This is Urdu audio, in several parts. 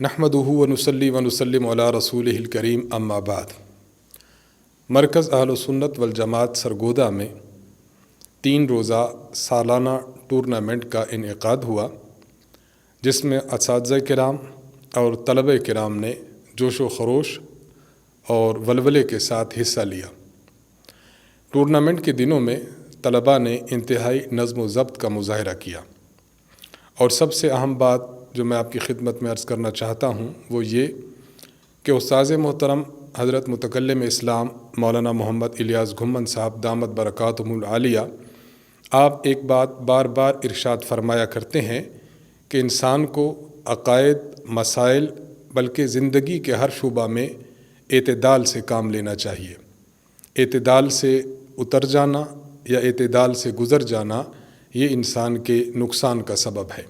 نحمدہ ونصلی ونسلم علی رسولہ الکریم اما بعد۔ مرکز اہل سنت والجماعت سرگودا میں 3 روزہ سالانہ ٹورنامنٹ کا انعقاد ہوا، جس میں اساتذہ کرام اور طلبہ کرام نے جوش و خروش اور ولولے کے ساتھ حصہ لیا۔ ٹورنامنٹ کے دنوں میں طلباء نے انتہائی نظم و ضبط کا مظاہرہ کیا، اور سب سے اہم بات جو میں آپ کی خدمت میں عرض کرنا چاہتا ہوں وہ یہ کہ استاذ محترم حضرت متکلم اسلام مولانا محمد الیاس گھمن صاحب دامت برکاتہم العالیہ، آپ ایک بات بار بار ارشاد فرمایا کرتے ہیں کہ انسان کو عقائد، مسائل بلکہ زندگی کے ہر شعبہ میں اعتدال سے کام لینا چاہیے۔ اعتدال سے اتر جانا یا اعتدال سے گزر جانا یہ انسان کے نقصان کا سبب ہے۔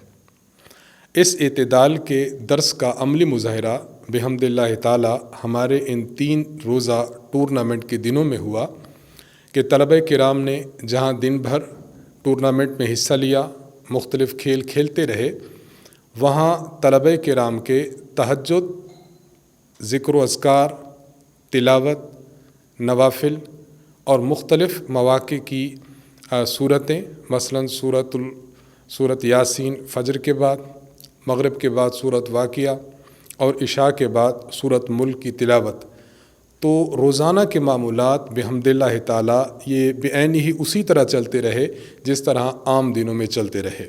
اس اعتدال کے درس کا عملی مظاہرہ بحمد اللہ تعالی ہمارے ان 3 روزہ ٹورنامنٹ کے دنوں میں ہوا کہ طلبہ کرام نے جہاں دن بھر ٹورنامنٹ میں حصہ لیا، مختلف کھیل کھیلتے رہے، وہاں طلبہ کرام کے تہجد، ذکر و اذکار، تلاوت، نوافل اور مختلف مواقع کی صورتیں، مثلاً سورت یاسین فجر کے بعد، مغرب کے بعد سورت واقعہ اور عشاء کے بعد سورت ملک کی تلاوت، تو روزانہ کے معمولات بحمد اللہ تعالی یہ بعین ہی اسی طرح چلتے رہے جس طرح عام دنوں میں چلتے رہے۔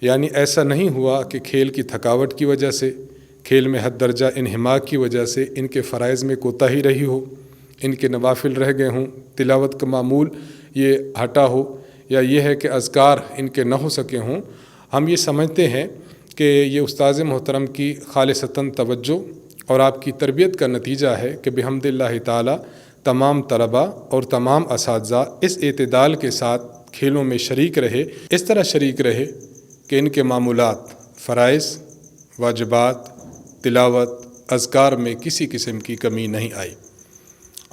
یعنی ایسا نہیں ہوا کہ کھیل کی تھکاوٹ کی وجہ سے، کھیل میں حد درجہ انہماک کی وجہ سے ان کے فرائض میں کوتاہی رہی ہو، ان کے نوافل رہ گئے ہوں، تلاوت کا معمول یہ ہٹا ہو، یا یہ ہے کہ اذکار ان کے نہ ہو سکے ہوں۔ ہم یہ سمجھتے ہیں کہ یہ استاذ محترم کی خالصتاً توجہ اور آپ کی تربیت کا نتیجہ ہے کہ بحمد اللہ تعالی تمام طلباء اور تمام اساتذہ اس اعتدال کے ساتھ کھیلوں میں شریک رہے، اس طرح شریک رہے کہ ان کے معمولات، فرائض، واجبات، تلاوت، اذکار میں کسی قسم کی کمی نہیں آئی۔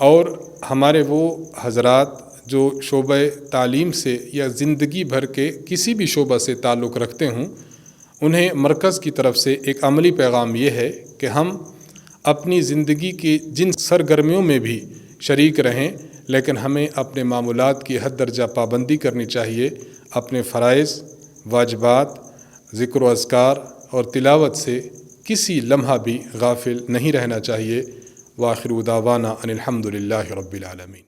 اور ہمارے وہ حضرات جو شعبہ تعلیم سے یا زندگی بھر کے کسی بھی شعبہ سے تعلق رکھتے ہوں، انہیں مرکز کی طرف سے ایک عملی پیغام یہ ہے کہ ہم اپنی زندگی کی جن سرگرمیوں میں بھی شریک رہیں، لیکن ہمیں اپنے معمولات کی حد درجہ پابندی کرنی چاہیے، اپنے فرائض، واجبات، ذکر و اذکار اور تلاوت سے کسی لمحہ بھی غافل نہیں رہنا چاہیے۔ وآخر دعوانا ان الحمد للہ رب العالمین۔